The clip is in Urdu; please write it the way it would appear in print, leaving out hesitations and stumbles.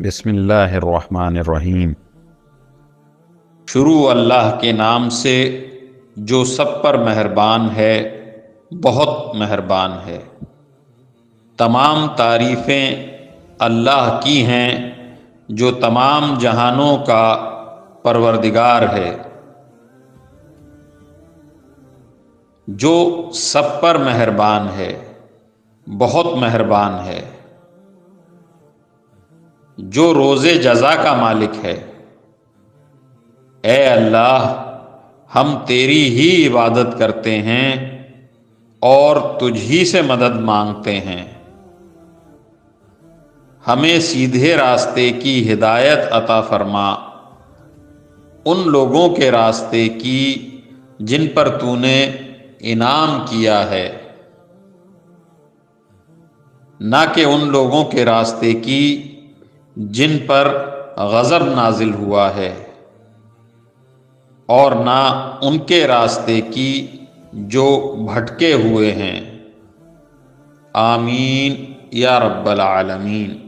بسم اللہ الرحمن الرحیم۔ شروع اللہ کے نام سے جو سب پر مہربان ہے، بہت مہربان ہے۔ تمام تعریفیں اللہ کی ہیں جو تمام جہانوں کا پروردگار ہے، جو سب پر مہربان ہے، بہت مہربان ہے، جو روز جزا کا مالک ہے۔ اے اللہ، ہم تیری ہی عبادت کرتے ہیں اور تجھ ہی سے مدد مانگتے ہیں۔ ہمیں سیدھے راستے کی ہدایت عطا فرما، ان لوگوں کے راستے کی جن پر تو نے انعام کیا ہے، نہ کہ ان لوگوں کے راستے کی جن پر غضب نازل ہوا ہے، اور نہ ان کے راستے کی جو بھٹکے ہوئے ہیں۔ آمین یا رب العالمین۔